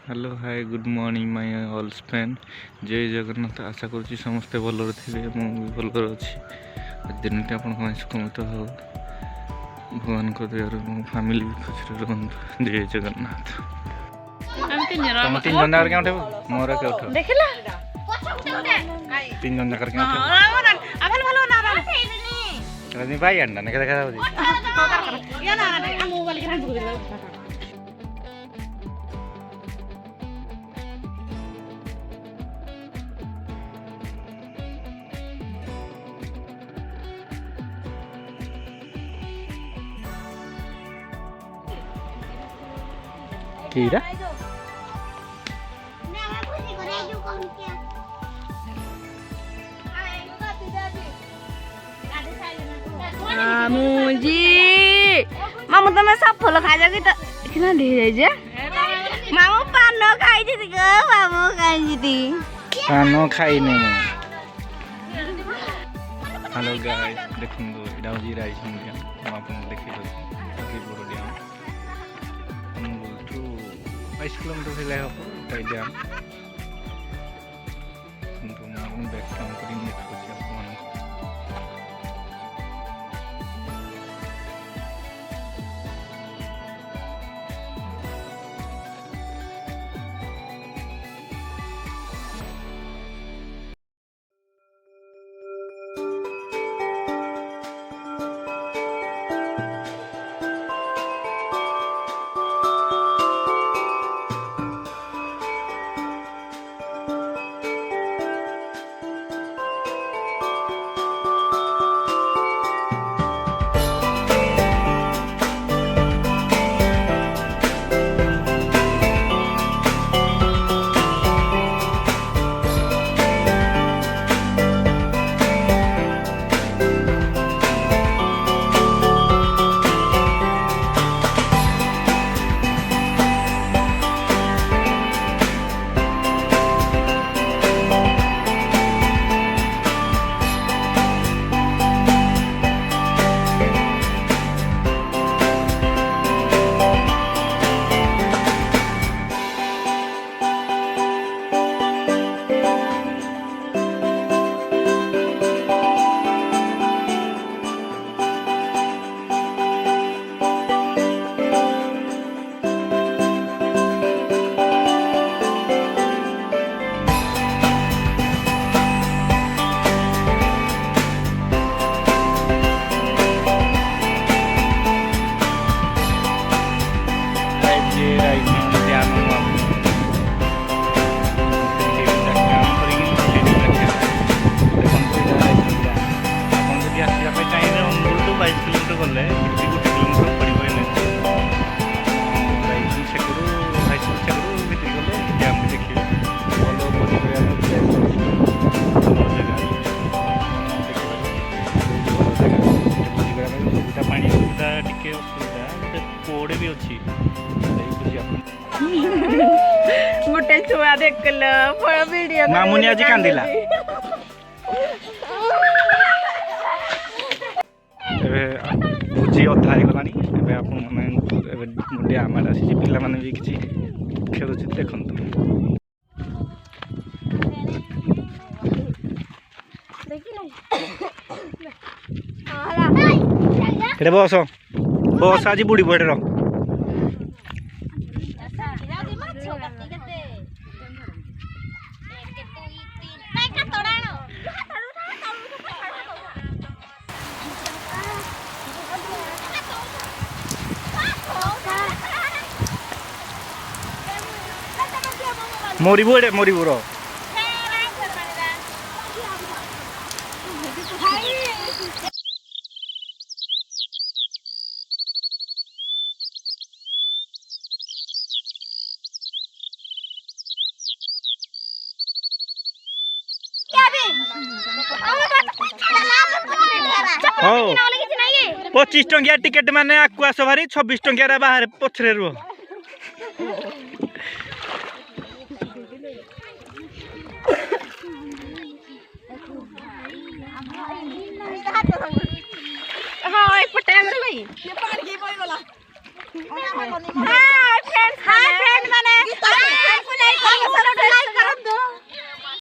Hello hi good morning my all friend. जय जगन्नाथ। आशा करुँच समस्ते भलर थे मुझे भलर अच्छी दिन टी आप सुखमित हो भगवान को दयार मो फैमिली भी खुशी रुहतु। जय जगन्नाथ। तुम तीन जन जाकर क्या उठे मोर क्या उठ तीन जन जाकर क्या उठे भाई अंडा ने देखा कीरा मुझी मामू तो मैं सब फल खा जागी तो कितना ढेर जे मामू पान खाई थी गो मामू खाई थी पान खाई नहीं। हेलो गाइस देखो इडा जी राइस मुझे हम आपन देखि दो अभी बड़ डैम हम बोलछु 22 किलोमीटर से ले हो टाइ डैम तो हम बैक काम करी नेक्स्ट को आपन गोटे छुआ देख वीडियो मामुनी आज कांदिला भोजी अधा होगलानी डैम आड़े आसी पिला माने भी किसी खेलुच देखु बस बस आज बुड़ी बुढ़े मोरीबू मोरीबूर हो 25 टंकिया टिकेट माने आकु आस भारी 26 टंकिया बाहर पछरे रुह